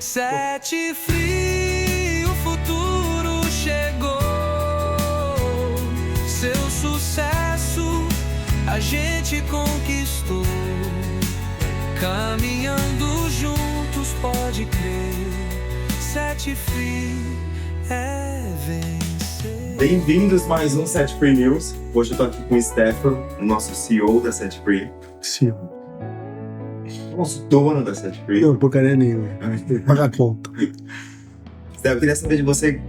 Sete Free, o futuro chegou. Seu sucesso a gente conquistou. Caminhando juntos, pode crer. Sete Free é vencer. Bem-vindos a mais um Sete Free News. Hoje eu tô aqui com o Stefan, o nosso CEO da Sete Free. Sim. Nosso dono da Sete Free. Não, porcaria nenhuma. Tem que pagar a conta. Stefan, eu queria saber de você,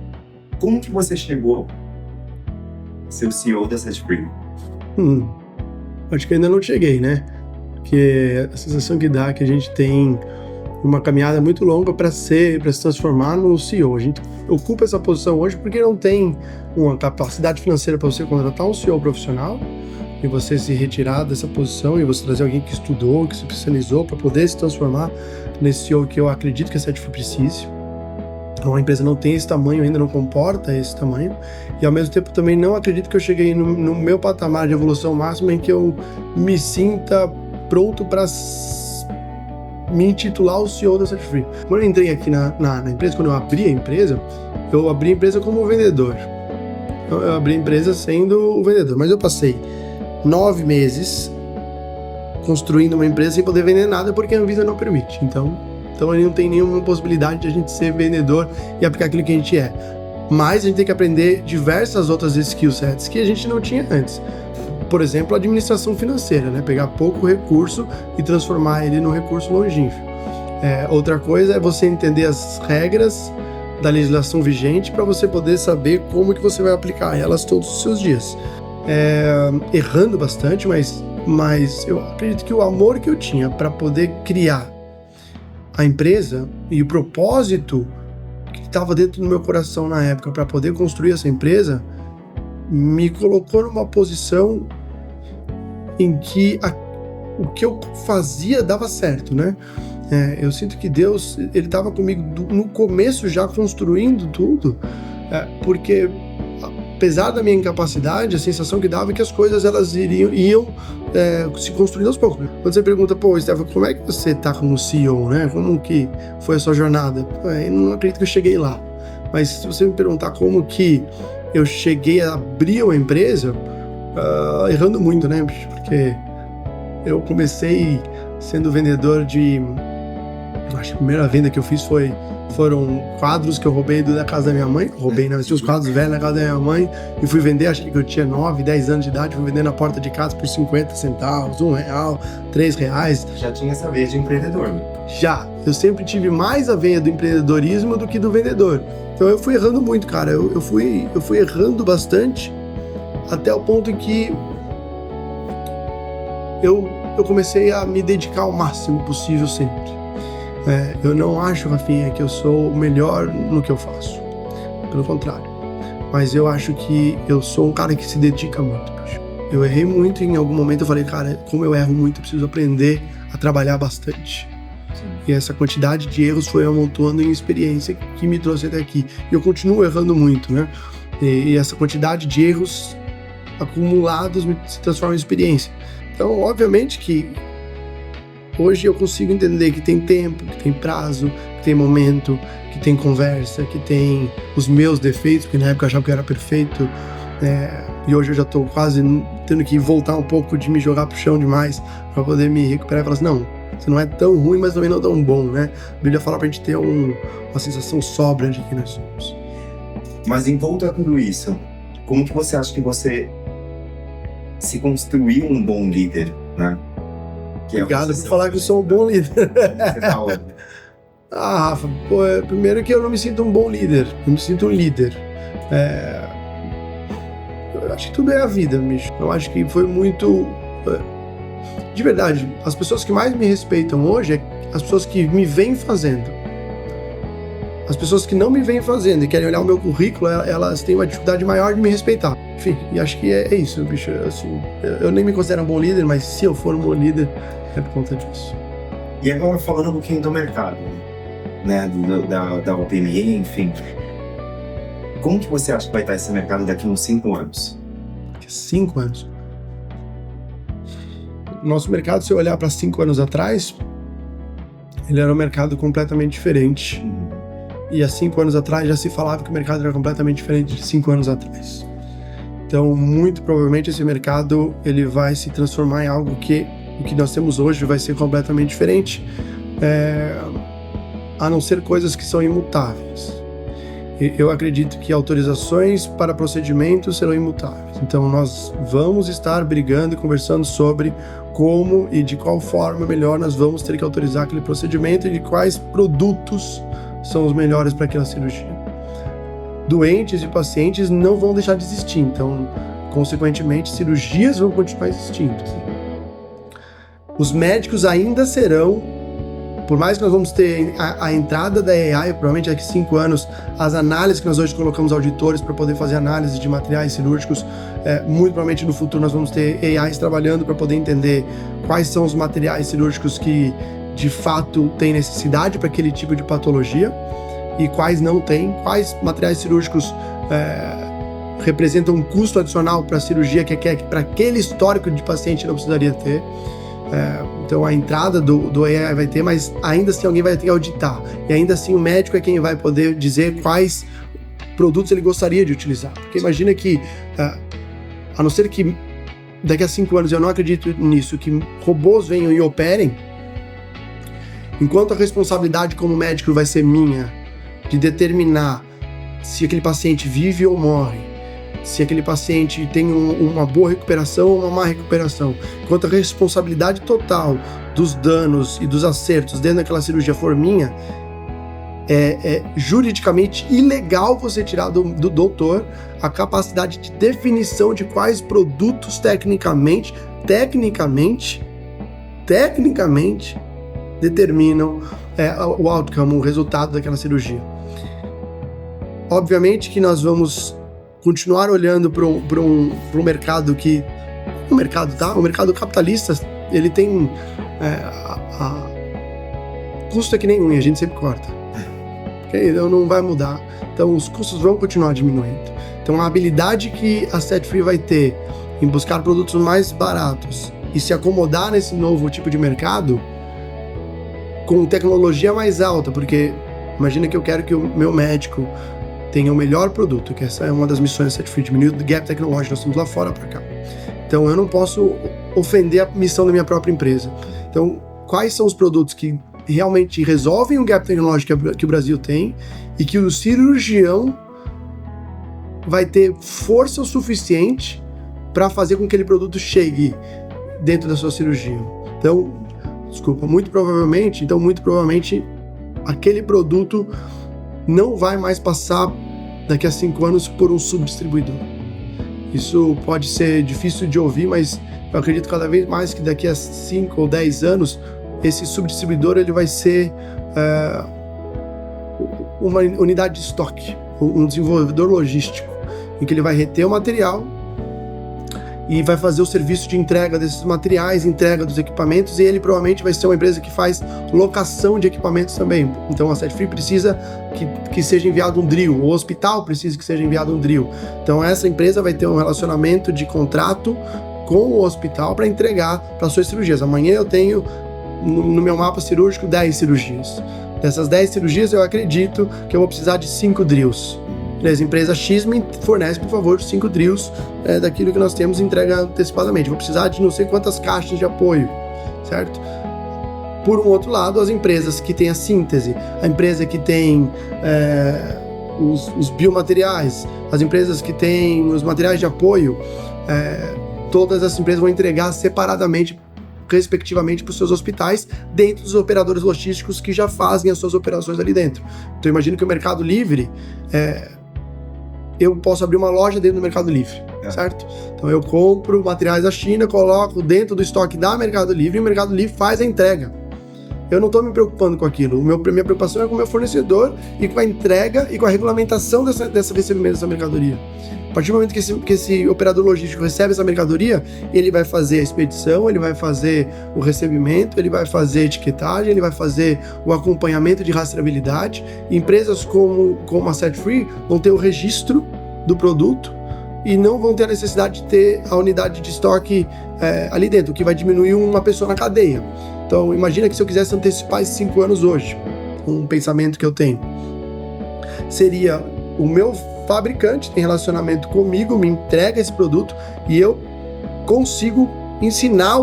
como que você chegou a ser o CEO da Sete Free? Acho que ainda não cheguei, né? Porque a sensação que dá é que a gente tem uma caminhada muito longa para se transformar no CEO. A gente ocupa essa posição hoje porque não tem uma capacidade financeira para você contratar um CEO profissional e você se retirar dessa posição e você trazer alguém que estudou, que se especializou para poder se transformar nesse CEO que eu acredito que a Sete Free precise. Então a empresa não tem esse tamanho, ainda não comporta esse tamanho, e ao mesmo tempo também não acredito que eu cheguei no meu patamar de evolução máxima em que eu me sinta pronto para me intitular o CEO da Sete Free. Quando eu entrei aqui na empresa, quando eu abri a empresa como vendedor. Eu abri a empresa sendo o vendedor, mas eu passei 9 meses construindo uma empresa sem poder vender nada porque a Anvisa não permite. Então aí não tem nenhuma possibilidade de a gente ser vendedor e aplicar aquilo que a gente é. Mas a gente tem que aprender diversas outras skill sets que a gente não tinha antes. Por exemplo, a administração financeira, né? Pegar pouco recurso e transformar ele num recurso longínquo. Outra coisa é você entender as regras da legislação vigente para você poder saber como que você vai aplicar elas todos os seus dias. Errando bastante, mas eu acredito que o amor que eu tinha para poder criar a empresa e o propósito que estava dentro do meu coração na época para poder construir essa empresa me colocou numa posição em que o que eu fazia dava certo, né? Eu sinto que Deus, ele estava comigo no começo já construindo tudo, porque apesar da minha incapacidade, a sensação que dava é que as coisas elas iam se construindo aos poucos. Quando você pergunta, Stefan, como é que você tá como CEO, né? Como que foi a sua jornada? Eu não acredito que eu cheguei lá. Mas se você me perguntar como que eu cheguei a abrir uma empresa, errando muito, né? Porque eu comecei sendo vendedor acho que a primeira venda que eu fiz foram quadros que eu roubei da casa da minha mãe. Tinha uns quadros velhos na casa da minha mãe e fui vender, acho que eu tinha 9, 10 anos de idade, fui vender na porta de casa por 50 centavos, R$1, R$3. Já tinha essa veia de empreendedor, né? Já. Eu sempre tive mais a veia do empreendedorismo do que do vendedor. Então eu fui errando muito, cara. Eu fui errando bastante até o ponto em que eu comecei a me dedicar ao máximo possível sempre. Eu não acho, Rafinha, que eu sou o melhor no que eu faço. Pelo contrário. Mas eu acho que eu sou um cara que se dedica muito, bicho. Eu errei muito e em algum momento eu falei, cara, como eu erro muito, eu preciso aprender a trabalhar bastante. Sim. E essa quantidade de erros foi amontoando em experiência que me trouxe até aqui. E eu continuo errando muito, né? E essa quantidade de erros acumulados se transforma em experiência. Então, obviamente que hoje eu consigo entender que tem tempo, que tem prazo, que tem momento, que tem conversa, que tem os meus defeitos, porque na época eu achava que eu era perfeito, e hoje eu já tô quase tendo que voltar um pouco de me jogar pro chão demais para poder me recuperar e falar assim, não, você não é tão ruim, mas também não tão bom, né? A Bíblia fala pra gente ter uma sensação sóbria de quem nós somos. Mas em volta a tudo isso, como que você acha que você se construiu um bom líder, né? Obrigado por falar que eu sou um bom líder. Você tá óbvio. Rafa, primeiro que eu não me sinto um bom líder, eu me sinto um líder. Eu acho que tudo é a vida, bicho. Eu acho que foi muito... De verdade, as pessoas que mais me respeitam hoje é as pessoas que me vêm fazendo. As pessoas que não me vêm fazendo e querem olhar o meu currículo, elas têm uma dificuldade maior de me respeitar. Enfim, e acho que é isso, bicho. Assim, eu nem me considero um bom líder, mas se eu for um bom líder, é por conta disso. E agora falando um pouquinho do mercado, né? Da OPMI, enfim. Como que você acha que vai estar esse mercado daqui a uns 5 anos? 5 anos? Nosso mercado, se eu olhar para 5 anos atrás, Ele era um mercado completamente diferente. E há 5 anos atrás já se falava que o mercado era completamente diferente de 5 anos atrás. Então, muito provavelmente esse mercado ele vai se transformar em algo que o que nós temos hoje vai ser completamente diferente, a não ser coisas que são imutáveis. Eu acredito que autorizações para procedimentos serão imutáveis. Então, nós vamos estar brigando e conversando sobre como e de qual forma melhor nós vamos ter que autorizar aquele procedimento e de quais produtos são os melhores para aquela cirurgia. Doentes e pacientes não vão deixar de existir, então, consequentemente, cirurgias vão continuar existindo. Os médicos ainda serão, por mais que nós vamos ter a entrada da AI, provavelmente daqui a 5 anos, as análises que nós hoje colocamos auditores para poder fazer análise de materiais cirúrgicos, muito provavelmente no futuro nós vamos ter AIs trabalhando para poder entender quais são os materiais cirúrgicos que de fato têm necessidade para aquele tipo de patologia e quais não têm, quais materiais cirúrgicos representam um custo adicional para a cirurgia que para aquele histórico de paciente não precisaria ter. Então a entrada do AI vai ter, mas ainda assim alguém vai ter que auditar. E ainda assim o médico é quem vai poder dizer quais produtos ele gostaria de utilizar. Porque imagina que, a não ser que daqui a 5 anos, eu não acredito nisso, que robôs venham e operem, enquanto a responsabilidade como médico vai ser minha, de determinar se aquele paciente vive ou morre, se aquele paciente tem uma boa recuperação ou uma má recuperação, enquanto a responsabilidade total dos danos e dos acertos dentro daquela cirurgia for minha, é juridicamente ilegal você tirar do doutor a capacidade de definição de quais produtos tecnicamente determinam o outcome, o resultado daquela cirurgia. Obviamente que nós vamos continuar olhando para um mercado que... O mercado capitalista, ele tem... custo é que nem unha, a gente sempre corta. Okay? Então não vai mudar. Então os custos vão continuar diminuindo. Então a habilidade que a SetFree vai ter em buscar produtos mais baratos e se acomodar nesse novo tipo de mercado com tecnologia mais alta, porque imagina que eu quero que o meu médico tenha o melhor produto, que essa é uma das missões da SetFree, diminuir o gap tecnológico, nós estamos lá fora para cá. Então eu não posso ofender a missão da minha própria empresa. Então, quais são os produtos que realmente resolvem o gap tecnológico que o Brasil tem e que o cirurgião vai ter força o suficiente para fazer com que aquele produto chegue dentro da sua cirurgia. Então, muito provavelmente aquele produto não vai mais passar daqui a 5 anos por um subdistribuidor. Isso pode ser difícil de ouvir, mas eu acredito cada vez mais que daqui a 5 ou 10 anos esse subdistribuidor ele vai ser uma unidade de estoque, um desenvolvedor logístico, em que ele vai reter o material e vai fazer o serviço de entrega desses materiais, entrega dos equipamentos, e ele provavelmente vai ser uma empresa que faz locação de equipamentos também. Então a SetFree precisa que seja enviado um drill, o hospital precisa que seja enviado um drill. Então essa empresa vai ter um relacionamento de contrato com o hospital para entregar para suas cirurgias. Amanhã eu tenho no meu mapa cirúrgico 10 cirurgias. Dessas 10 cirurgias eu acredito que eu vou precisar de 5 drills. A empresa X me fornece, por favor, 5 drills daquilo que nós temos, entrega antecipadamente. Vou precisar de não sei quantas caixas de apoio, certo? Por um outro lado, as empresas que têm a síntese, a empresa que tem os biomateriais, as empresas que têm os materiais de apoio, todas essas empresas vão entregar separadamente, respectivamente, para os seus hospitais, dentro dos operadores logísticos que já fazem as suas operações ali dentro. Então, imagino que o Mercado Livre... eu posso abrir uma loja dentro do Mercado Livre, certo? Então eu compro materiais da China, coloco dentro do estoque da Mercado Livre e o Mercado Livre faz a entrega. Eu não estou me preocupando com aquilo. Minha preocupação é com o meu fornecedor e com a entrega e com a regulamentação desse recebimento dessa mercadoria. A partir do momento que esse operador logístico recebe essa mercadoria, ele vai fazer a expedição, ele vai fazer o recebimento, ele vai fazer a etiquetagem, ele vai fazer o acompanhamento de rastreabilidade. Empresas como a SetFree vão ter o registro do produto e não vão ter a necessidade de ter a unidade de estoque ali dentro, o que vai diminuir uma pessoa na cadeia. Então, imagina que se eu quisesse antecipar esses 5 anos hoje, um pensamento que eu tenho, seria o meu fabricante tem relacionamento comigo, me entrega esse produto e eu consigo ensinar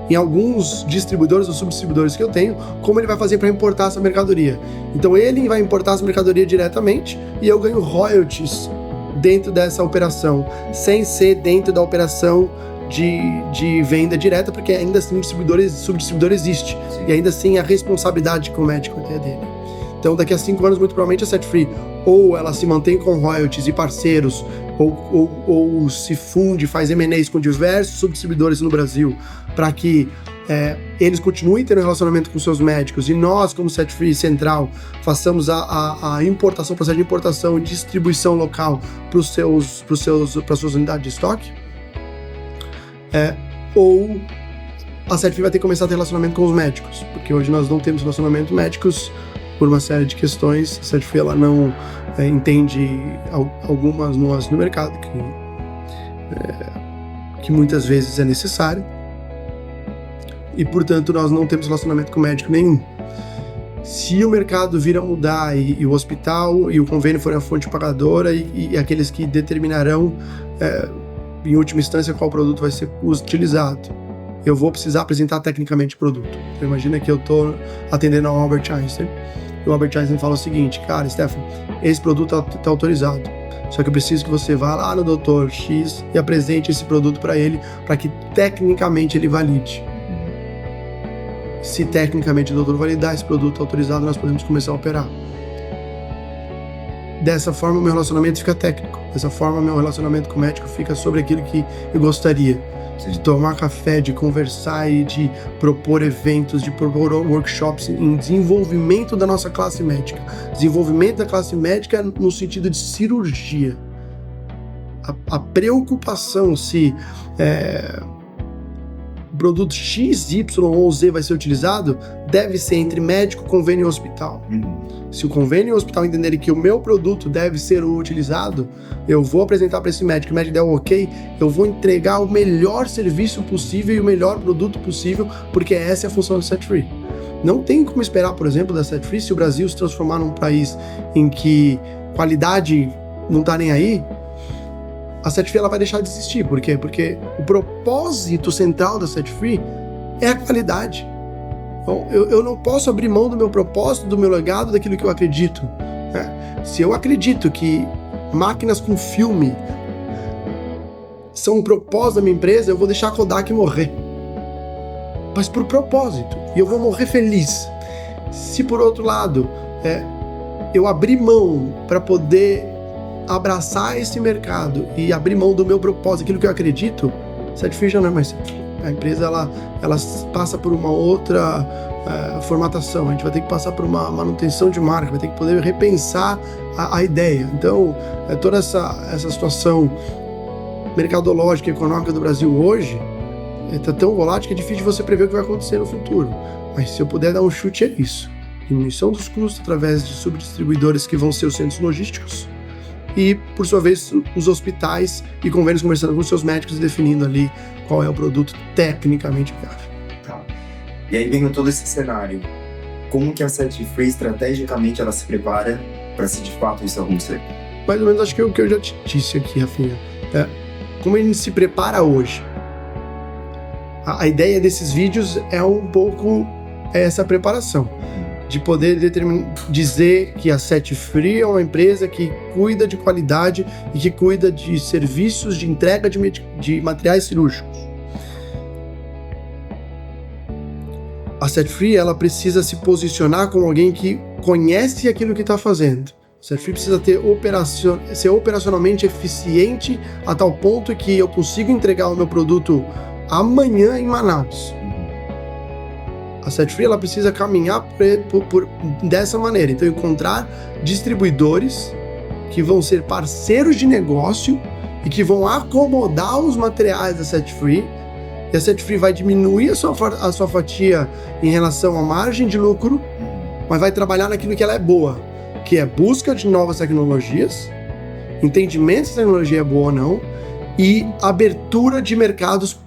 em alguns distribuidores ou subdistribuidores que eu tenho, como ele vai fazer para importar essa mercadoria. Então ele vai importar essa mercadoria diretamente e eu ganho royalties dentro dessa operação, sem ser dentro da operação de venda direta, porque ainda assim o subdistribuidor existe. Sim. E ainda assim a responsabilidade com o médico é dele. Então daqui a 5 anos, muito provavelmente a Set Free ou ela se mantém com royalties e parceiros, ou se funde, faz M&As com diversos subdistribuidores no Brasil, para que eles continuem tendo relacionamento com seus médicos, e nós, como Set Free Central, façamos a importação, o processo de importação e distribuição local para as suas unidades de estoque, ou a Set Free vai ter que começar a ter relacionamento com os médicos, porque hoje nós não temos relacionamento médicos por uma série de questões. A Set Free ela não entende algumas nuances no mercado que muitas vezes é necessário, e portanto nós não temos relacionamento com médico nenhum. Se o mercado vir a mudar e o hospital e o convênio forem a fonte pagadora e aqueles que determinarão em última instância qual produto vai ser utilizado, eu vou precisar apresentar tecnicamente o produto. Então imagina que eu estou atendendo ao Albert Einstein, e o Albert Einstein fala o seguinte: cara, Stefan, esse produto está autorizado, só que eu preciso que você vá lá no Dr. X e apresente esse produto para ele, para que tecnicamente ele valide. Se tecnicamente o doutor validar esse produto autorizado, nós podemos começar a operar. Dessa forma, o meu relacionamento fica técnico. Dessa forma, o meu relacionamento com o médico fica sobre aquilo que eu gostaria. De tomar café, de conversar e de propor eventos, de propor workshops em desenvolvimento da nossa classe médica. Desenvolvimento da classe médica no sentido de cirurgia. A preocupação se o produto X, Y ou Z vai ser utilizado deve ser entre médico, convênio e hospital. Se o convênio e o hospital entenderem que o meu produto deve ser utilizado, eu vou apresentar para esse médico, o médico der o ok, eu vou entregar o melhor serviço possível e o melhor produto possível, porque essa é a função do Set Free. Não tem como esperar, por exemplo, da Set Free, se o Brasil se transformar num país em que qualidade não tá nem aí, a Set Free ela vai deixar de existir. Por quê? Porque o propósito central da Set Free é a qualidade. Então, eu não posso abrir mão do meu propósito, do meu legado, daquilo que eu acredito. Se eu acredito que máquinas com filme são um propósito da minha empresa, eu vou deixar a Kodak morrer. Mas por propósito. E eu vou morrer feliz. Se por outro lado, eu abrir mão para poder abraçar esse mercado e abrir mão do meu propósito, aquilo que eu acredito, Set Free já não é mais Set Free. A empresa ela passa por uma outra formatação. A gente vai ter que passar por uma manutenção de marca, vai ter que poder repensar a ideia. Então, toda essa situação mercadológica e econômica do Brasil hoje está tão volátil que é difícil de você prever o que vai acontecer no futuro. Mas se eu puder dar um chute, é isso: diminuição dos custos através de subdistribuidores que vão ser os centros logísticos, e, por sua vez, os hospitais e convênios conversando com seus médicos e definindo ali qual é o produto tecnicamente viável. Tá. E aí vem todo esse cenário. Como que a Set Free, estrategicamente, ela se prepara para se de fato isso acontecer? Mais ou menos acho que é o que eu já te disse aqui, Rafinha. Como a gente se prepara hoje? A ideia desses vídeos é um pouco essa preparação. De poder dizer que a Set Free é uma empresa que cuida de qualidade e que cuida de serviços de entrega de materiais cirúrgicos. A Set Free ela precisa se posicionar como alguém que conhece aquilo que está fazendo. A Set Free precisa ser operacionalmente eficiente a tal ponto que eu consigo entregar o meu produto amanhã em Manaus. A Set Free ela precisa caminhar dessa maneira. Então, encontrar distribuidores que vão ser parceiros de negócio e que vão acomodar os materiais da Set Free. E a Set Free vai diminuir a sua fatia em relação à margem de lucro, mas vai trabalhar naquilo que ela é boa, que é busca de novas tecnologias, entendimento se a tecnologia é boa ou não, e abertura de mercados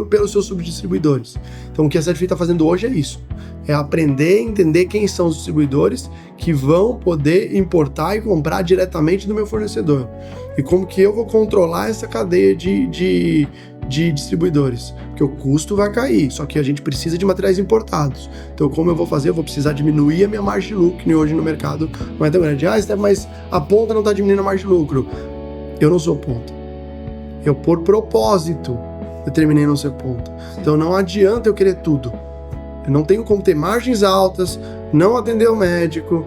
pelos seus subdistribuidores. Então o que a Certify está fazendo hoje é isso. É aprender a entender quem são os distribuidores que vão poder importar e comprar diretamente do meu fornecedor. E como que eu vou controlar essa cadeia de distribuidores. Porque o custo vai cair, só que a gente precisa de materiais importados. Então como eu vou fazer? Eu vou precisar diminuir a minha margem de lucro, que hoje no mercado não é tão grande. Mas a ponta não está diminuindo a margem de lucro. Eu não sou ponta. Eu, por propósito, determinei não ser ponta. Então não adianta eu querer tudo. Eu não tenho como ter margens altas, não atender o médico,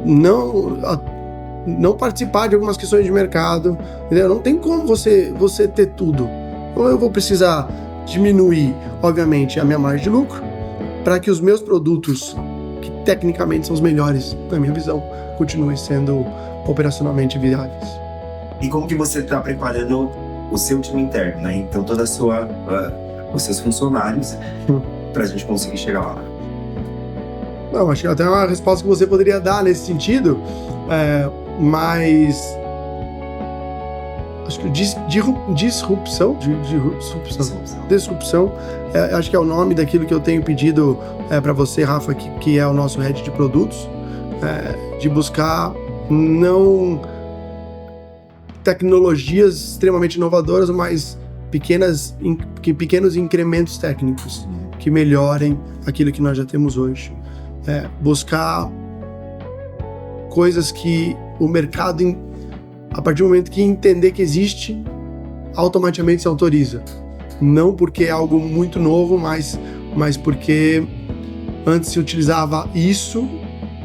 não participar de algumas questões de mercado, entendeu? Não tem como você ter tudo. Então eu vou precisar diminuir, obviamente, a minha margem de lucro para que os meus produtos, que tecnicamente são os melhores, na minha visão, continuem sendo operacionalmente viáveis. E como que você está preparando o seu time interno, né? Então toda os seus funcionários para a gente conseguir chegar lá? Não, acho que até uma resposta que você poderia dar nesse sentido, mas acho que disrupção, acho que é o nome daquilo que eu tenho pedido para você, Rafa, que é o nosso head de produtos, de buscar não tecnologias extremamente inovadoras, mas pequenos incrementos técnicos que melhorem aquilo que nós já temos hoje. Buscar coisas que o mercado, a partir do momento que entender que existe, automaticamente se autoriza. Não porque é algo muito novo, mas porque antes se utilizava isso,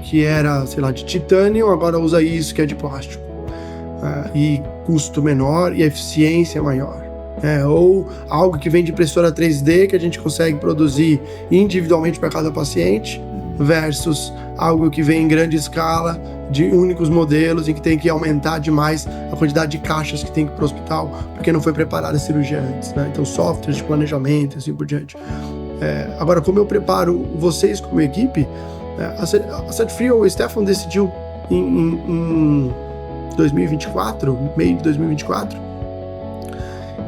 que era, sei lá, de titânio, agora usa isso, que é de plástico. E custo menor e eficiência maior. Ou algo que vem de impressora 3D, que a gente consegue produzir individualmente para cada paciente, versus algo que vem em grande escala, de únicos modelos, em que tem que aumentar demais a quantidade de caixas que tem que ir para o hospital, porque não foi preparada a cirurgia antes, né? Então, softwares de planejamento e assim por diante. Agora, como eu preparo vocês como equipe, a Certify, o Stefan decidiu em 2024, meio de 2024,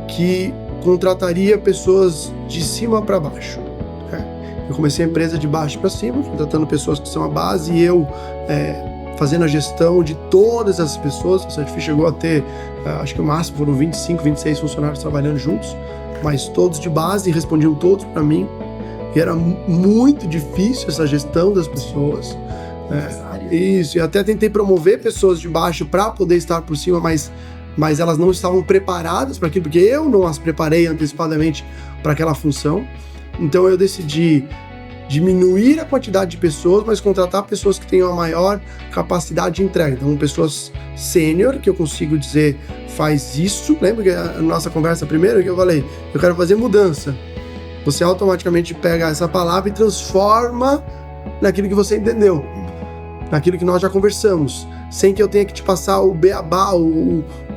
que contrataria pessoas de cima para baixo. Eu comecei a empresa de baixo para cima, contratando pessoas que são a base, e eu fazendo a gestão de todas essas pessoas. A Certify chegou a ter, acho que o máximo foram 25, 26 funcionários trabalhando juntos, mas todos de base, respondiam todos para mim, e era muito difícil essa gestão das pessoas. Isso, e até tentei promover pessoas de baixo para poder estar por cima, mas elas não estavam preparadas para aquilo, porque eu não as preparei antecipadamente para aquela função. Então eu decidi diminuir a quantidade de pessoas, mas contratar pessoas que tenham a maior capacidade de entrega. Então pessoas sênior, que eu consigo dizer, faz isso. Lembra que a nossa conversa primeiro que eu falei, eu quero fazer mudança. Você automaticamente pega essa palavra e transforma naquilo que você entendeu, naquilo que nós já conversamos, sem que eu tenha que te passar o beabá,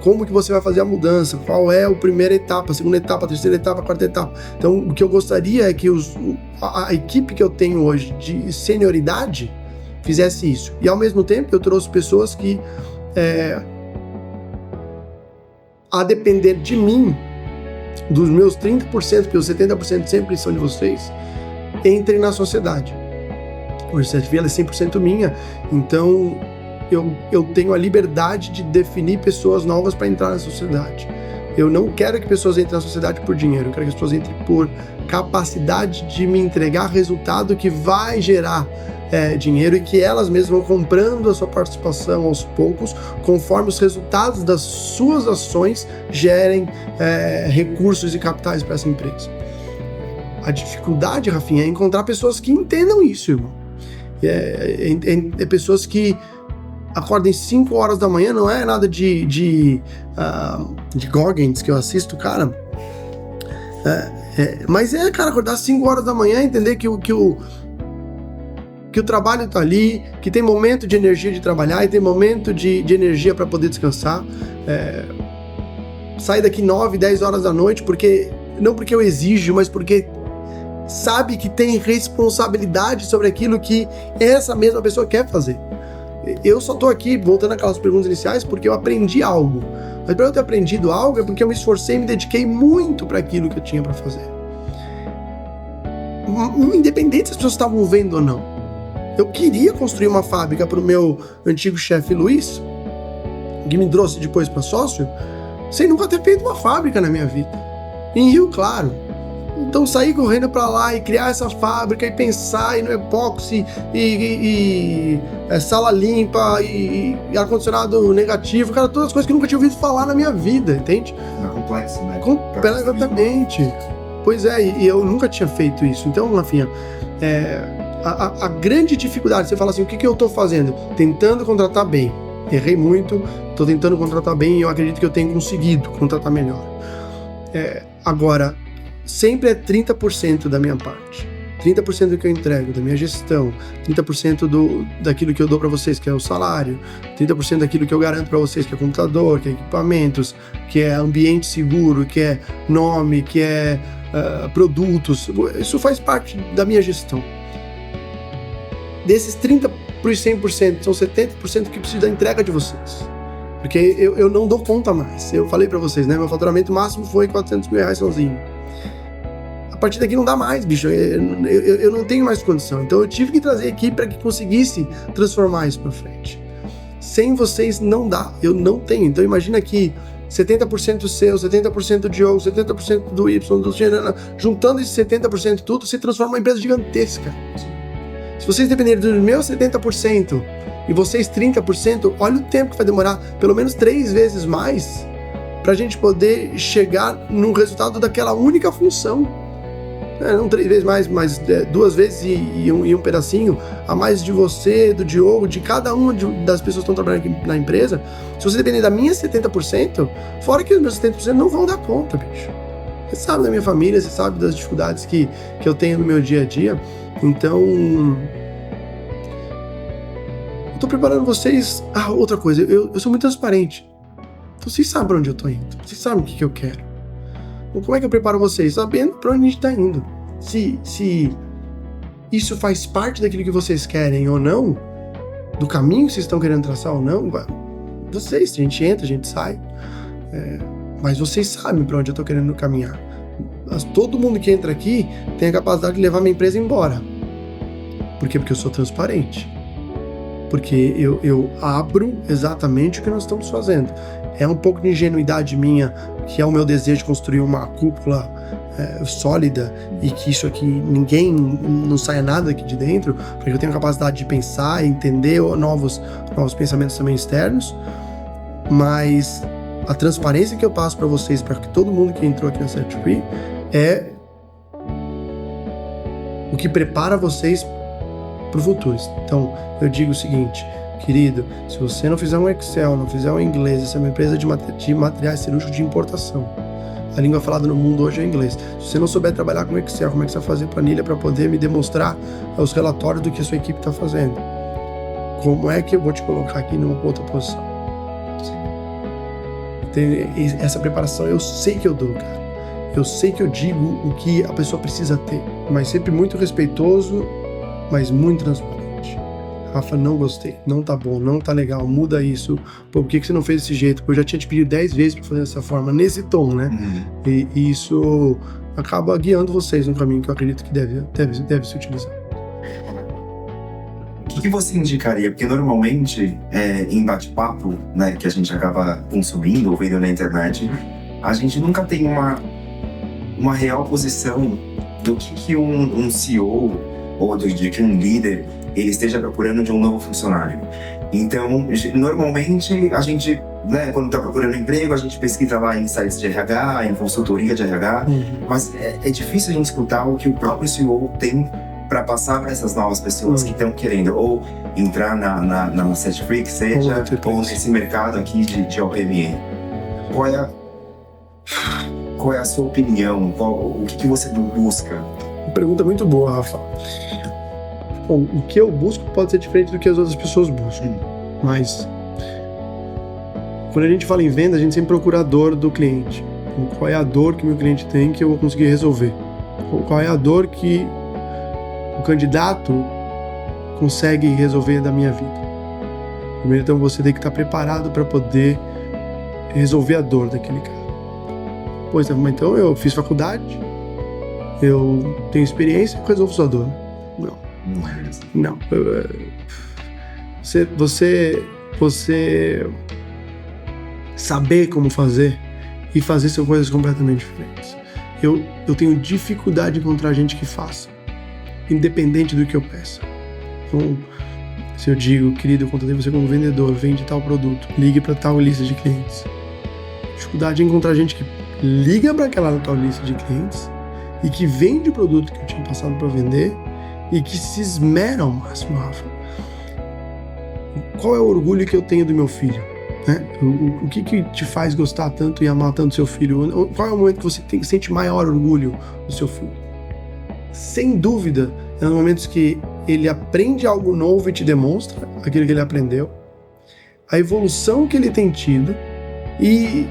como que você vai fazer a mudança, qual é a primeira etapa, a segunda etapa, a terceira etapa, a quarta etapa. Então, o que eu gostaria é que a equipe que eu tenho hoje de senioridade fizesse isso. E, ao mesmo tempo, eu trouxe pessoas que, a depender de mim, dos meus 30%, porque os 70% sempre são de vocês, entrem na sociedade. Hoje a Certify é 100% minha, então eu tenho a liberdade de definir pessoas novas para entrar na sociedade. Eu não quero que pessoas entrem na sociedade por dinheiro, eu quero que as pessoas entrem por capacidade de me entregar resultado que vai gerar dinheiro, e que elas mesmas vão comprando a sua participação aos poucos, conforme os resultados das suas ações gerem recursos e capitais para essa empresa. A dificuldade, Rafinha, é encontrar pessoas que entendam isso, irmão. Pessoas que acordem 5 horas da manhã, não é nada de Goggins que eu assisto, cara. Mas cara, acordar 5 horas da manhã, entender que o trabalho tá ali, que tem momento de energia de trabalhar e tem momento de energia para poder descansar. Sair daqui 9, 10 horas da noite, não porque eu exijo, mas porque sabe que tem responsabilidade sobre aquilo que essa mesma pessoa quer fazer. eu só tô aqui, voltando àquelas perguntas iniciais, porque eu aprendi algo. Mas para eu ter aprendido algo é porque eu me esforcei e me dediquei muito para aquilo que eu tinha para fazer. Independente se as pessoas estavam vendo ou não. Eu queria construir uma fábrica para o meu antigo chefe Luiz, que me trouxe depois para sócio, sem nunca ter feito uma fábrica na minha vida. Em Rio Claro. Então sair correndo para lá e criar essa fábrica e pensar e no epóxi e sala limpa e ar-condicionado negativo, cara, todas as coisas que eu nunca tinha ouvido falar na minha vida, entende? É complexo, né? Completamente. Pois é, e eu nunca tinha feito isso. Então, Rafinha, a grande dificuldade, você fala assim, o que eu tô fazendo? Tentando contratar bem. Errei muito, tô tentando contratar bem e eu acredito que eu tenho conseguido contratar melhor. Agora, sempre é 30% da minha parte. 30% do que eu entrego, da minha gestão, 30% daquilo que eu dou para vocês, que é o salário, 30% daquilo que eu garanto para vocês, que é computador, que é equipamentos, que é ambiente seguro, que é nome, que é produtos. Isso faz parte da minha gestão. Desses 30% por 100%, são 70% que preciso da entrega de vocês. Porque eu não dou conta mais. Eu falei para vocês, né? Meu faturamento máximo foi R$400 mil sozinho. A partir daqui não dá mais, bicho. Eu não tenho mais condição. Então eu tive que trazer aqui para que conseguisse transformar isso para frente. Sem vocês não dá. Eu não tenho. Então imagina que 70% seu, 70% do Diogo, 70% do Y, do Gerana, juntando esses 70% tudo, se transforma numa empresa gigantesca. Se vocês dependerem dos meus 70% e vocês 30%, olha o tempo que vai demorar, pelo menos 3 vezes mais, para a gente poder chegar no resultado daquela única função. Não 3 vezes mais, mas 2 vezes e um pedacinho a mais de você, do Diogo, de cada uma das pessoas que estão trabalhando aqui na empresa. Se você depender da minha 70%, fora que os meus 70% não vão dar conta, bicho. Você sabe da minha família, você sabe das dificuldades que eu tenho no meu dia a dia. Então, eu tô preparando vocês. Outra coisa, eu sou muito transparente. Então, vocês sabem pra onde eu tô indo. Vocês sabem o que eu quero. Então, como é que eu preparo vocês? Sabendo pra onde a gente tá indo. Se isso faz parte daquilo que vocês querem ou não, do caminho que vocês estão querendo traçar ou não, vocês, a gente entra, a gente sai. Mas vocês sabem pra onde eu tô querendo caminhar. Todo mundo que entra aqui tem a capacidade de levar minha empresa embora. Por quê? Porque eu sou transparente. Porque eu abro exatamente o que nós estamos fazendo. É um pouco de ingenuidade minha, que é o meu desejo de construir uma cúpula sólida e que isso aqui, ninguém não saia nada aqui de dentro, porque eu tenho a capacidade de pensar, entender novos pensamentos também externos, mas a transparência que eu passo para vocês, para que todo mundo que entrou aqui na Set Free, é o que prepara vocês para o futuro. Então, eu digo o seguinte, querido, se você não fizer um Excel, não fizer um inglês, essa é uma empresa de materiais cirúrgicos de importação. A língua falada no mundo hoje é inglês. Se você não souber trabalhar com Excel, como é que você vai fazer planilha para poder me demonstrar os relatórios do que a sua equipe está fazendo? Como é que eu vou te colocar aqui numa outra posição? Essa preparação eu sei que eu dou, cara. Eu sei que eu digo o que a pessoa precisa ter, mas sempre muito respeitoso, mas muito transparente. Rafa, não gostei, não tá bom, não tá legal, muda isso. Por que você não fez desse jeito? Eu já tinha te pedido 10 vezes pra fazer dessa forma, nesse tom, né? E isso acaba guiando vocês no caminho que eu acredito que deve se utilizar. O que você indicaria? Porque normalmente, em bate-papo, né, que a gente acaba consumindo ou vendo na internet, a gente nunca tem uma real posição do que um CEO ou de que um líder ele esteja procurando de um novo funcionário. Então, normalmente, a gente, né, quando está procurando emprego, a gente pesquisa lá em sites de RH, em consultoria de RH, mas é difícil a gente escutar o que o próprio CEO tem para passar para essas novas pessoas que estão querendo ou entrar na Set Free, que seja, ou nesse mercado aqui de OPME. Qual é a sua opinião? O que você busca? Uma pergunta muito boa, Rafa. Bom, o que eu busco pode ser diferente do que as outras pessoas buscam, mas quando a gente fala em venda, a gente sempre procura a dor do cliente. Qual é a dor que o meu cliente tem que eu vou conseguir resolver? Qual é a dor que o candidato consegue resolver da minha vida? Primeiro, então, você tem que estar preparado para poder resolver a dor daquele cara. Pois é, mas então eu fiz faculdade, eu tenho experiência, eu resolvo sua dor. Não. Não é isso. Não. Você saber como fazer e fazer são coisas completamente diferentes. Eu tenho dificuldade de encontrar gente que faça, independente do que eu peça. Então, se eu digo, querido, eu contratei você como vendedor, vende tal produto, ligue para tal lista de clientes. Dificuldade de encontrar gente que liga para aquela tal lista de clientes e que vende o produto que eu tinha passado para vender e que se esmera ao máximo, Rafa. Qual é o orgulho que eu tenho do meu filho? Né? O que te faz gostar tanto e amar tanto seu filho? Qual é o momento que você sente maior orgulho do seu filho? Sem dúvida, é nos momentos que ele aprende algo novo e te demonstra aquilo que ele aprendeu, a evolução que ele tem tido e...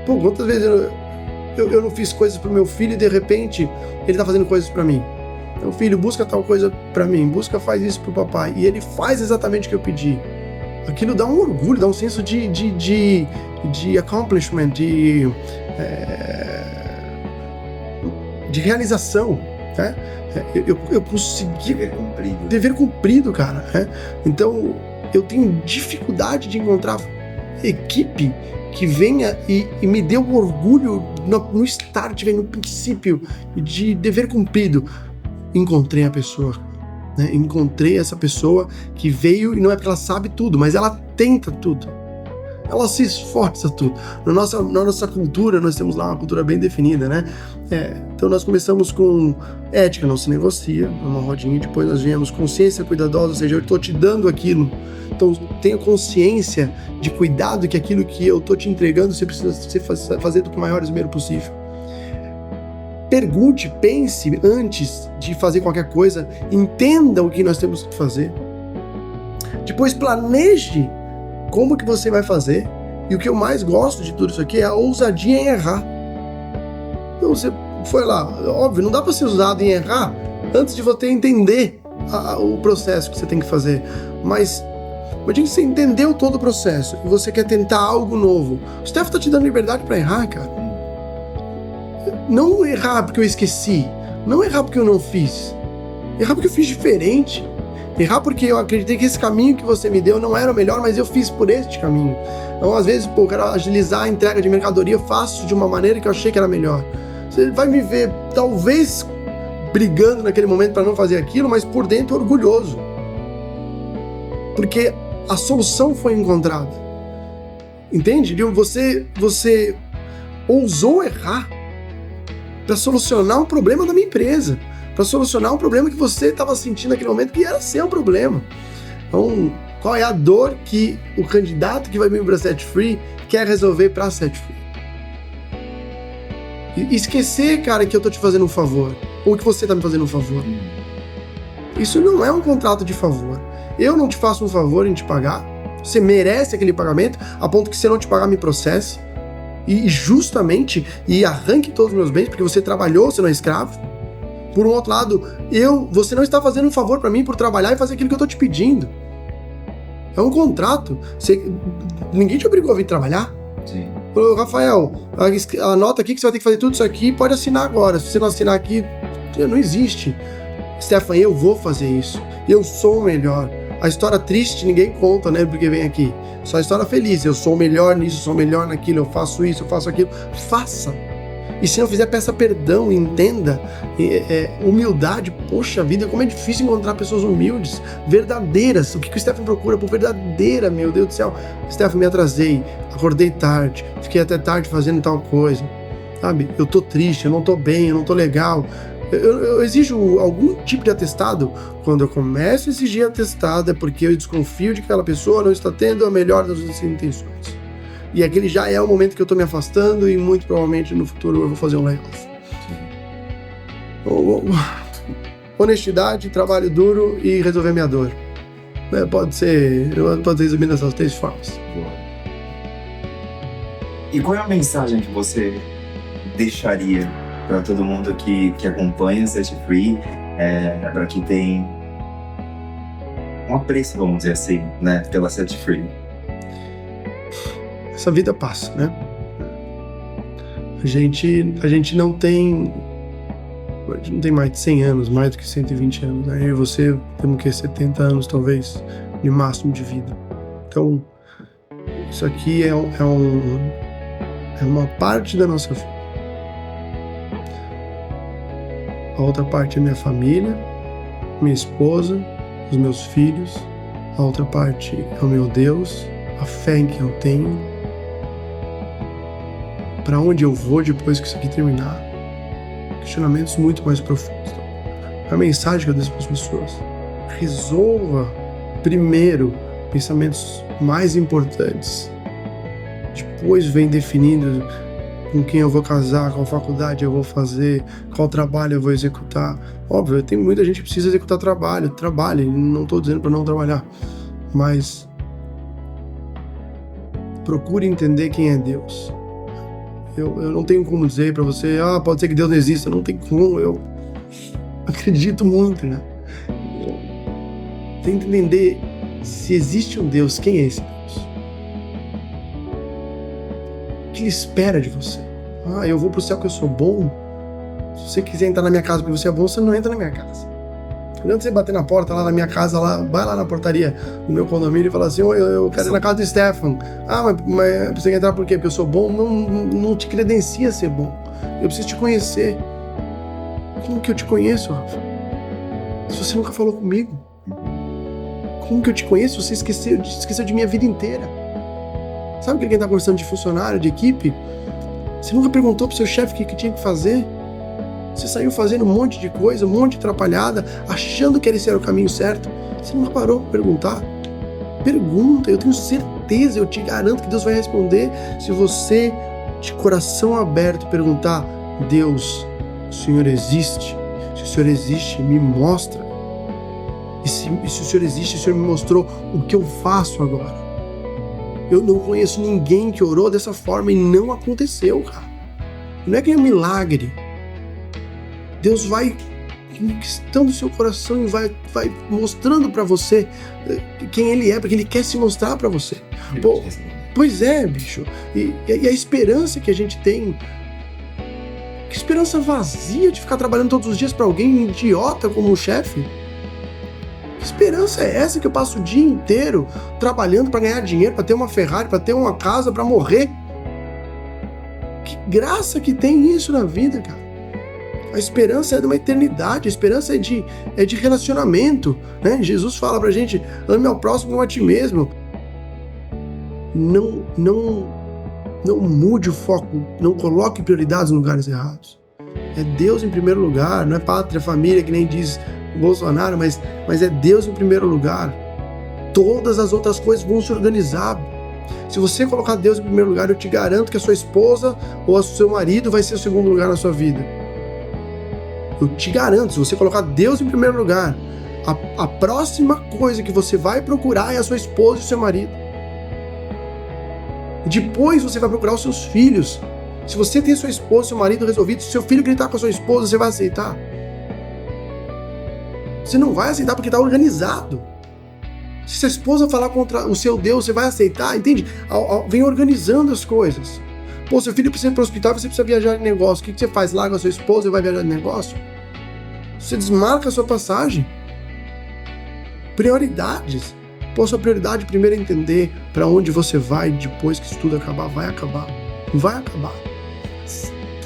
Pô, quantas vezes eu não fiz coisas pro meu filho e de repente ele tá fazendo coisas pra mim. Meu filho, busca tal coisa pra mim, faz isso pro papai. E ele faz exatamente o que eu pedi. Aquilo dá um orgulho, dá um senso de accomplishment, de realização, né? Eu consegui... Dever cumprido, cara. Né? Então, eu tenho dificuldade de encontrar equipe que venha e me dê um orgulho no start, no princípio de dever cumprido. Encontrei a pessoa, né? Encontrei essa pessoa que veio e não é porque ela sabe tudo, mas ela tenta tudo. Ela se esforça tudo. Na nossa cultura, nós temos lá uma cultura bem definida, né? Então nós começamos com ética, não se negocia, uma rodinha, e depois nós viemos consciência cuidadosa, ou seja, eu estou te dando aquilo. Então tenha consciência de cuidado que aquilo que eu estou te entregando, você precisa fazer do maior esmero possível. Pergunte, pense antes de fazer qualquer coisa, entenda o que nós temos que fazer. Depois planeje como que você vai fazer. E o que eu mais gosto de tudo isso aqui é a ousadia em errar. Então você foi lá, óbvio, não dá para ser ousado em errar antes de você entender o processo que você tem que fazer. Mas imagina que você entendeu todo o processo e você quer tentar algo novo. O Steph tá te dando liberdade para errar, cara. Não errar porque eu esqueci, não errar porque eu não fiz, errar porque eu fiz diferente, errar porque eu acreditei que esse caminho que você me deu não era o melhor, mas eu fiz por este caminho. Então, às vezes, eu quero agilizar a entrega de mercadoria, eu faço de uma maneira que eu achei que era melhor. Você vai me ver, talvez, brigando naquele momento para não fazer aquilo, mas por dentro orgulhoso. Porque a solução foi encontrada. Entende? Você ousou errar para solucionar um problema da minha empresa, para solucionar um problema que você estava sentindo naquele momento que era seu problema. Então, qual é a dor que o candidato que vai vir para Set Free quer resolver para Set Free? E esquecer, cara, que eu tô te fazendo um favor, ou que você tá me fazendo um favor. Isso não é um contrato de favor. Eu não te faço um favor em te pagar, você merece aquele pagamento, a ponto que se eu não te pagar, me processe. E justamente, e arranque todos os meus bens, porque você trabalhou, você não é escravo. Por um outro lado, você não está fazendo um favor para mim por trabalhar e fazer aquilo que eu estou te pedindo. É um contrato. Ninguém te obrigou a vir trabalhar. Sim. Falou, Rafael, anota aqui que você vai ter que fazer tudo isso aqui, pode assinar agora. Se você não assinar aqui, não existe. Stefan, eu vou fazer isso. Eu sou o melhor. A história triste ninguém conta, né? Porque vem aqui. Só a história feliz. Eu sou o melhor nisso, sou o melhor naquilo, eu faço isso, eu faço aquilo. Faça. E se não fizer, peça perdão, entenda. Humildade, poxa vida, como é difícil encontrar pessoas humildes, verdadeiras. O que o Stefan procura por verdadeira, meu Deus do céu. Stefan, me atrasei, acordei tarde, fiquei até tarde fazendo tal coisa. Sabe? Eu tô triste, eu não tô bem, eu não tô legal. Eu exijo algum tipo de atestado. Quando eu começo a exigir atestado é porque eu desconfio de que aquela pessoa não está tendo a melhor das suas intenções. E aquele já é o momento que eu estou me afastando e muito provavelmente no futuro eu vou fazer um layoff. Honestidade, trabalho duro e resolver minha dor. Pode ser resumido dessas 3 formas. E qual é a mensagem que você deixaria para todo mundo que acompanha o Set Free, para que tem um apreço, vamos dizer assim, né, pela Set Free. Essa vida passa, né? A gente não tem mais de 100 anos, mais do que 120 anos, né? Eu e você temos que 70 anos, talvez, de máximo de vida. Então, isso aqui é uma parte da nossa vida. A outra parte é minha família, minha esposa, os meus filhos. A outra parte é o meu Deus, a fé em que eu tenho. Para onde eu vou depois que isso aqui terminar? Questionamentos muito mais profundos. A mensagem que eu deixo para as pessoas: resolva primeiro pensamentos mais importantes. Depois vem definindo com quem eu vou casar, qual faculdade eu vou fazer, qual trabalho eu vou executar. Óbvio, tem muita gente que precisa executar trabalhe, não estou dizendo para não trabalhar, mas procure entender quem é Deus. Eu não tenho como dizer para você, pode ser que Deus não exista, não tem como, eu acredito muito, né? Tem que entender, se existe um Deus, quem é esse Deus? O que Ele espera de você? Eu vou pro céu que eu sou bom? Se você quiser entrar na minha casa porque você é bom, você não entra na minha casa. Não adianta você bater na porta lá na minha casa, vai lá na portaria do meu condomínio e fala assim, eu quero ir na casa do Stefan. Mas você quer entrar por quê? Porque eu sou bom? Não te credencia ser bom. Eu preciso te conhecer. Como que eu te conheço, Rafa? Se você nunca falou comigo. Como que eu te conheço? Você esqueceu de minha vida inteira. Sabe quem tá conversando de funcionário, de equipe? Você nunca perguntou pro seu chefe o que tinha que fazer? Você saiu fazendo um monte de coisa, um monte de atrapalhada, achando que esse era o caminho certo. Você nunca parou para perguntar? Pergunta, eu tenho certeza, eu te garanto que Deus vai responder. Se você, de coração aberto, perguntar: Deus, o Senhor existe? Se o Senhor existe, me mostra. E se o Senhor existe, o Senhor me mostrou o que eu faço agora. Eu não conheço ninguém que orou dessa forma e não aconteceu, cara. Não é que é um milagre. Deus vai conquistando o seu coração e vai mostrando para você quem Ele é, porque Ele quer se mostrar para você. Pois é, bicho. E a esperança que a gente tem, que esperança vazia de ficar trabalhando todos os dias para alguém idiota como o chefe. Que esperança é essa que eu passo o dia inteiro trabalhando para ganhar dinheiro, para ter uma Ferrari, para ter uma casa, para morrer? Que graça que tem isso na vida, cara. A esperança é de uma eternidade, a esperança é de relacionamento, né? Jesus fala pra gente: ame ao próximo como a ti mesmo. Não mude o foco, não coloque prioridades em lugares errados. É Deus em primeiro lugar, não é pátria, família, que nem diz Bolsonaro, mas é Deus em primeiro lugar. Todas as outras coisas vão se organizar. Se você colocar Deus em primeiro lugar, eu te garanto que a sua esposa ou o seu marido vai ser o segundo lugar na sua vida. Eu te garanto, se você colocar Deus em primeiro lugar, a próxima coisa que você vai procurar é a sua esposa e o seu marido. Depois você vai procurar os seus filhos. Se você tem sua esposa e seu marido resolvido, se seu filho gritar com a sua esposa, você vai aceitar? Você não vai aceitar porque está organizado. Se sua esposa falar contra o seu Deus, você vai aceitar, entende? Vem organizando as coisas. Pô, seu filho precisa ir para o hospital, você precisa viajar de negócio. O que você faz? Larga a sua esposa e vai viajar de negócio? Você desmarca a sua passagem. Prioridades. Pô, sua prioridade primeiro é entender para onde você vai depois que isso tudo acabar. Vai acabar. Vai acabar.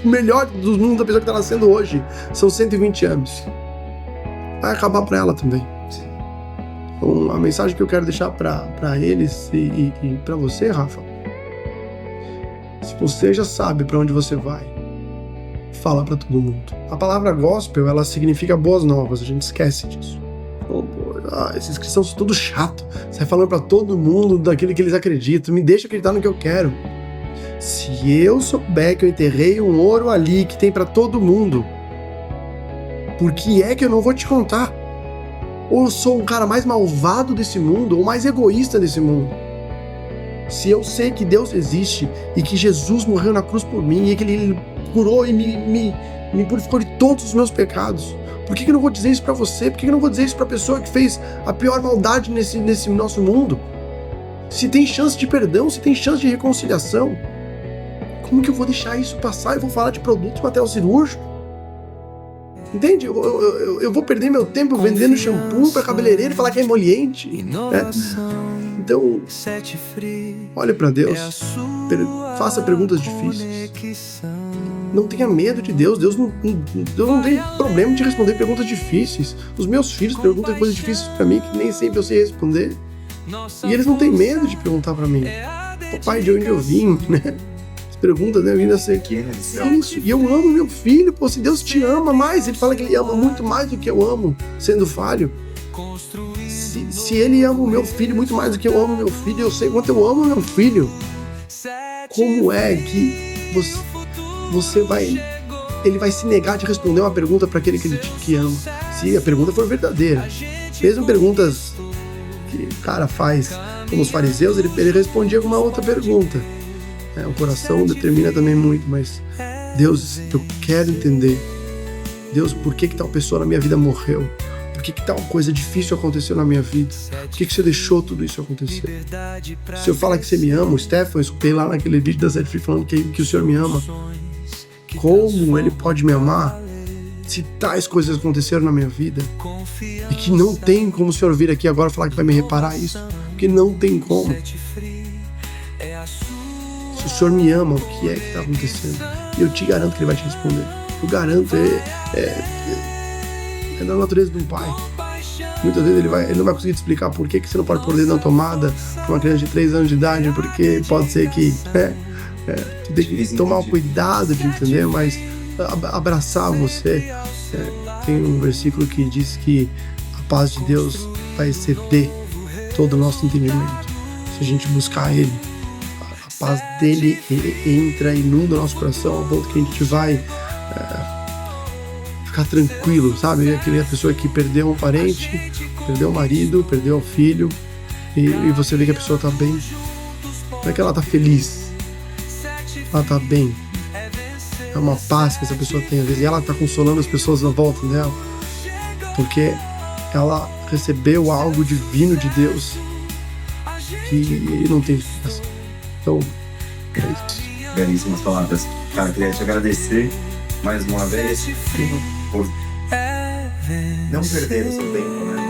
O melhor dos mundos da pessoa que está nascendo hoje são 120 anos. Vai acabar para ela também. Então, a mensagem que eu quero deixar para eles e para você, Rafa: se você já sabe para onde você vai, fala para todo mundo. A palavra gospel, ela significa boas novas, a gente esquece disso. Esses cristãos são tudo chato, sai falando para todo mundo daquilo que eles acreditam, me deixa acreditar no que eu quero. Se eu souber que eu enterrei um ouro ali que tem para todo mundo, por que é que eu não vou te contar? Ou eu sou um cara mais malvado desse mundo, ou mais egoísta desse mundo? Se eu sei que Deus existe e que Jesus morreu na cruz por mim e que Ele curou e me purificou de todos os meus pecados, Por que eu não vou dizer isso pra você? Por que eu não vou dizer isso pra pessoa que fez a pior maldade nesse nosso mundo? Se tem chance de perdão, se tem chance de reconciliação, como que eu vou deixar isso passar? Eu vou falar de produtos material cirúrgico? Entende? Eu vou perder meu tempo vendendo shampoo pra cabeleireiro e falar que é emoliente, né? Então, olhe pra Deus, faça perguntas difíceis. Não tenha medo de Deus. Deus não tem problema de responder perguntas difíceis. Os meus filhos perguntam coisas difíceis pra mim que nem sempre eu sei responder. E eles não têm medo de perguntar pra mim: papai, de onde eu vim, né? As perguntas, né? Vindo a ser isso. E eu amo meu filho. Pô, se Deus te ama mais, ele fala que ele ama muito mais do que eu amo, sendo falho. Se ele ama o meu filho muito mais do que eu amo meu filho, eu sei quanto eu amo meu filho. Como é que ele vai se negar de responder uma pergunta para aquele que ama? Se a pergunta for verdadeira. Mesmo perguntas que o cara faz, como os fariseus, ele respondia com uma outra pergunta. O coração determina também muito, mas Deus, eu quero entender. Deus, por que tal pessoa na minha vida morreu? Por que tal coisa difícil aconteceu na minha vida? Por que você deixou tudo isso acontecer? Se eu falar que você me ama, o Stefan, eu escutei lá naquele vídeo da Zé falando que o Senhor me ama. Como Ele pode me amar se tais coisas aconteceram na minha vida? E que não tem como o Senhor vir aqui agora falar que vai me reparar isso? Porque não tem como. Se o Senhor me ama, o que é que está acontecendo? E eu te garanto que Ele vai te responder. Eu garanto, é da natureza de um pai. Muitas vezes ele não vai conseguir te explicar por que você não pode pôr o dedo na tomada para uma criança de 3 anos de idade, porque pode ser que tu tem que tomar o cuidado de entender, mas abraçar você. Tem um versículo que diz que a paz de Deus vai exceder todo o nosso entendimento. Se a gente buscar Ele, a paz dele entra e inunda o nosso coração ao ponto que a gente vai ficar tranquilo, sabe? Aquela pessoa que perdeu um parente, perdeu o marido, perdeu o filho, e você vê que a pessoa tá bem. Não é que ela tá feliz, ela tá bem. É uma paz que essa pessoa tem às vezes, e ela tá consolando as pessoas na volta dela, porque ela recebeu algo divino de Deus que não tem explicação. Então, é isso. Belíssimas palavras. Cara, queria te agradecer mais uma vez por não perder o seu tempo, né?